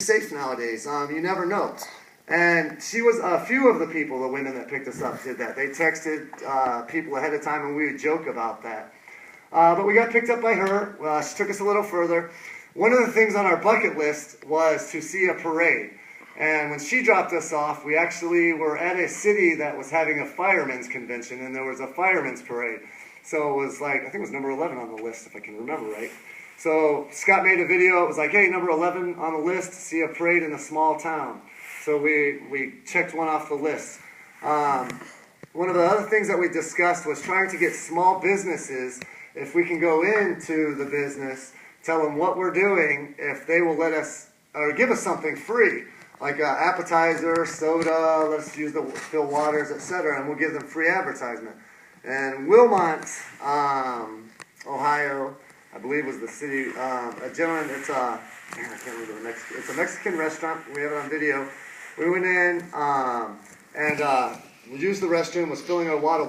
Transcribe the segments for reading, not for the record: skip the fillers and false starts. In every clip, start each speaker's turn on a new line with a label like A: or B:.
A: safe nowadays. You never know. And she was a few of the people, the women that picked us up, did that. They texted people ahead of time, and we would joke about that. But we got picked up by her. She took us a little further. One of the things on our bucket list was to see a parade. And when she dropped us off, we actually were at a city that was having a firemen's convention, and there was a firemen's parade. So it was like, I think it was number 11 on the list, if I can remember right. So Scott made a video. It was like, hey, number 11 on the list, see a parade in a small town. So we checked one off the list. One of the other things that we discussed was trying to get small businesses, if we can go into the business, tell them what we're doing, if they will let us, or give us something free, like an appetizer, soda, let's use the fill waters, etc., and we'll give them free advertisement. And Wilmot, Ohio, I believe was the city, a gentleman, I can't remember the Mexican, it's a Mexican restaurant, we have it on video. We went in, and we used the restroom, was filling our water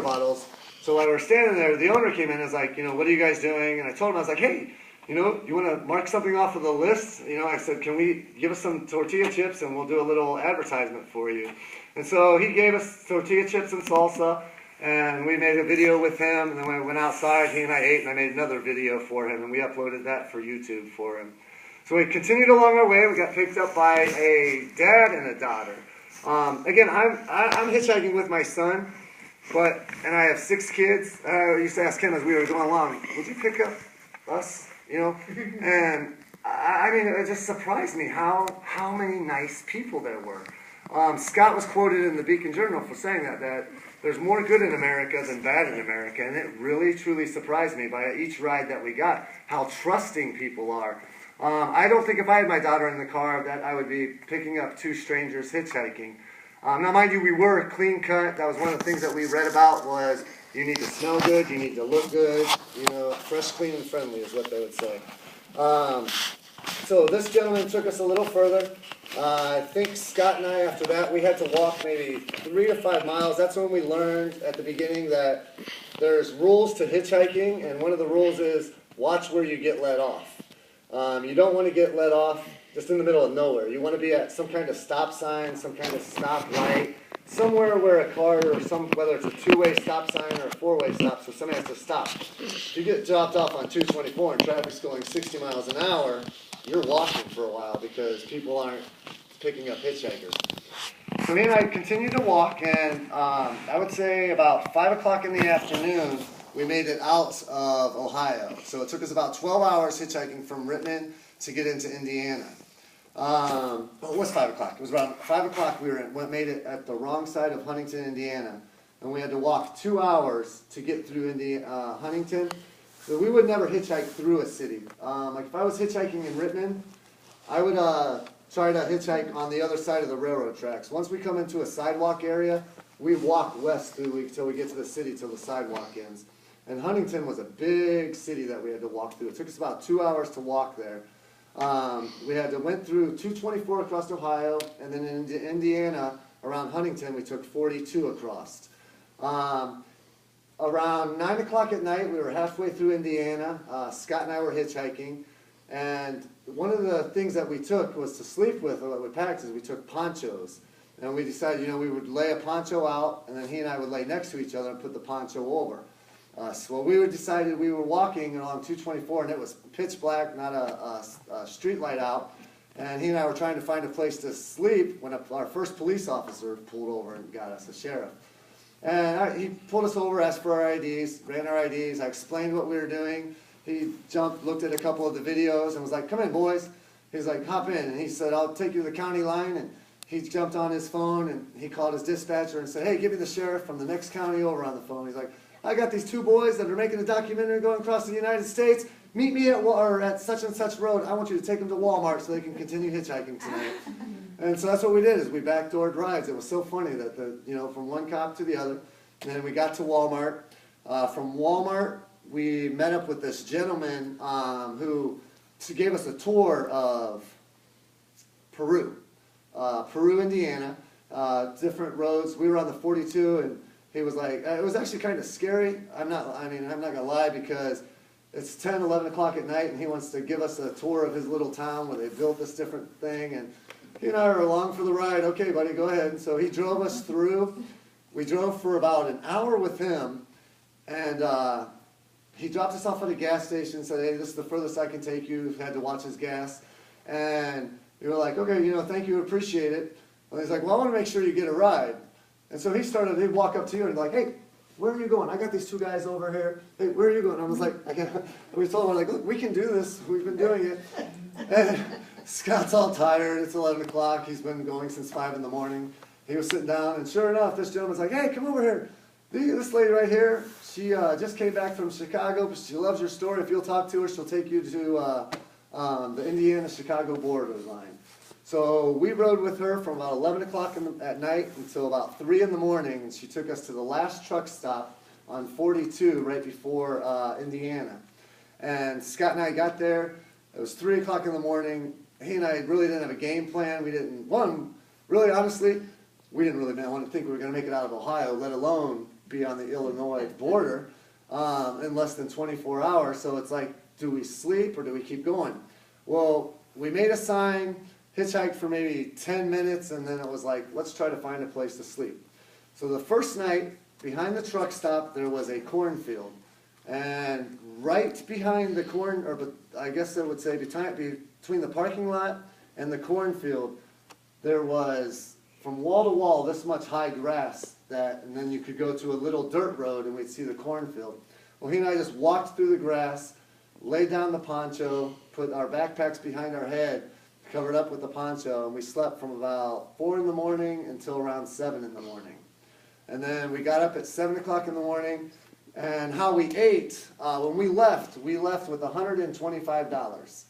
A: bottles. So while we were standing there, the owner came in and was like, what are you guys doing? And I told him, I was like, hey, you want to mark something off of the list? I said, can we give us some tortilla chips and we'll do a little advertisement for you? And so he gave us tortilla chips and salsa, and we made a video with him. And then when I went outside, he and I ate, and I made another video for him, and we uploaded that for YouTube for him. So we continued along our way. We got picked up by a dad and a daughter. Again, I'm hitchhiking with my son, and I have 6 kids. I used to ask him as we were going along, would you pick up us? And I mean, it just surprised me how many nice people there were. Scott was quoted in the Beacon Journal for saying that there's more good in America than bad in America, and it really, truly surprised me by each ride that we got, how trusting people are. I don't think if I had my daughter in the car that I would be picking up 2 strangers hitchhiking. Now, mind you, we were clean cut. That was one of the things that we read about was you need to smell good, you need to look good, fresh, clean, and friendly is what they would say. So this gentleman took us a little further. I think Scott and I, after that, we had to walk maybe 3 to 5 miles. That's when we learned at the beginning that there's rules to hitchhiking, and one of the rules is watch where you get let off. You don't want to get let off just in the middle of nowhere. You want to be at some kind of stop sign, some kind of stop light, somewhere where a car or whether it's a 2-way stop sign or a 4-way stop, so somebody has to stop. If you get dropped off on 224 and traffic's going 60 miles an hour, you're walking for a while because people aren't picking up hitchhikers. So me and I continued to walk, and I would say about 5 o'clock in the afternoon, we made it out of Ohio. So it took us about 12 hours hitchhiking from Rittman to get into Indiana. Well, it was 5 o'clock. It was around 5 o'clock we made it at the wrong side of Huntington, Indiana. And we had to walk 2 hours to get through Huntington. So we would never hitchhike through a city. Like if I was hitchhiking in Rittman, I would try to hitchhike on the other side of the railroad tracks. Once we come into a sidewalk area, we walk west until we get to the city till the sidewalk ends. And Huntington was a big city that we had to walk through. It took us about 2 hours to walk there. We went through 224 across Ohio, and then into Indiana, around Huntington, we took 42 across. Around 9 o'clock at night, we were halfway through Indiana. Scott and I were hitchhiking, and one of the things that we took was to sleep with, or what we packed, is we took ponchos. And we decided, we would lay a poncho out, and then he and I would lay next to each other and put the poncho over. So we decided we were walking along 224, and it was pitch black, not a street light out. And he and I were trying to find a place to sleep when our first police officer pulled over and got us, the sheriff. And he pulled us over, asked for our IDs, ran our IDs. I explained what we were doing. He jumped, looked at a couple of the videos, and was like, "Come in, boys." He's like, "Hop in." And he said, "I'll take you to the county line." And he jumped on his phone, and he called his dispatcher and said, "Hey, give me the sheriff from the next county over on the phone." He's like, "I got these 2 boys that are making a documentary going across the United States. Meet me at such and such road. I want you to take them to Walmart so they can continue hitchhiking tonight." And so that's what we did, is we backdoored rides. It was so funny that from one cop to the other. And then we got to Walmart. From Walmart, we met up with this gentleman who gave us a tour of Peru, Indiana, different roads. We were on the 42, and he was like, it was actually kind of scary. I'm not gonna lie, because it's 10, 11 o'clock at night, and he wants to give us a tour of his little town where they built this different thing, and he and I are along for the ride. Okay, buddy, go ahead. And so he drove us through. We drove for about an hour with him, and he dropped us off at a gas station and said, hey, this is the furthest I can take you. Had to watch his gas. And we were like, okay, thank you, appreciate it. And he's like, well, I want to make sure you get a ride. And so he'd walk up to you and be like, hey, where are you going? I got these two guys over here. Hey, where are you going? I was like, we told him, like, look, we can do this. We've been doing it. And Scott's all tired. It's 11 o'clock. He's been going since 5 in the morning. He was sitting down, and sure enough, this gentleman's like, hey, come over here. This lady right here, she just came back from Chicago, but she loves your story. If you'll talk to her, she'll take you to the Indiana-Chicago border line. So we rode with her from about 11 o'clock at night until about 3 in the morning, and she took us to the last truck stop on 42 right before Indiana. And Scott and I got there. It was 3 o'clock in the morning. He and I really didn't have a game plan. We didn't, really honestly, we didn't really want to think we were going to make it out of Ohio, let alone be on the Illinois border in less than 24 hours. So it's like, do we sleep or do we keep going? Well, we made a sign, hitchhiked for maybe 10 minutes, and then it was like, let's try to find a place to sleep. So the first night, behind the truck stop, there was a cornfield. And right behind the I guess I would say between the parking lot and the cornfield, there was, from wall to wall, this much high grass, and then you could go to a little dirt road and we'd see the cornfield. Well, he and I just walked through the grass, laid down the poncho, put our backpacks behind our head, covered up with the poncho, and we slept from about 4 in the morning until around 7 in the morning. And then we got up at 7 o'clock in the morning, and how we ate, when we left with $125.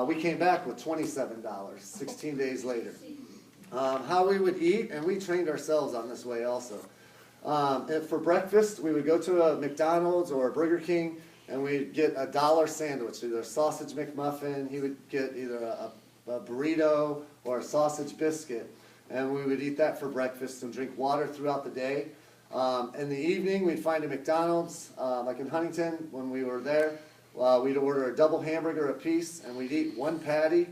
A: We came back with $27, 16 days later. How we would eat, and we trained ourselves on this way also. For breakfast, we would go to a McDonald's or a Burger King, and we'd get a $1 sandwich, either a sausage McMuffin. He would get either a burrito or a sausage biscuit, and we would eat that for breakfast and drink water throughout the day. In the evening, we'd find a McDonald's, like in Huntington when we were there. We'd order a double hamburger apiece, and we'd eat one patty,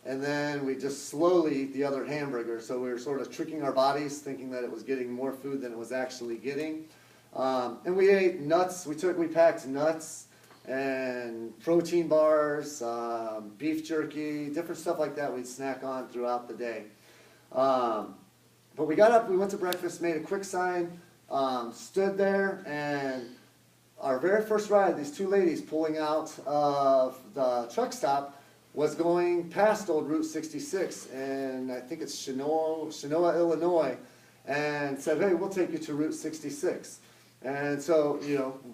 A: and then we'd just slowly eat the other hamburger. So we were sort of tricking our bodies, thinking that it was getting more food than it was actually getting. And we ate nuts. We packed nuts and protein bars, beef jerky, different stuff like that we'd snack on throughout the day. But we got up, we went to breakfast, made a quick sign, stood there, and our very first ride, these two ladies pulling out of the truck stop was going past old Route 66, and I think it's Chenoa, Illinois, and said, hey, we'll take you to Route 66. And so,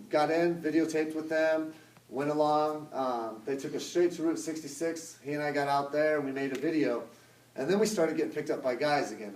A: got in, videotaped with them, went along. They took us straight to Route 66. He and I got out there, and we made a video. And then we started getting picked up by guys again.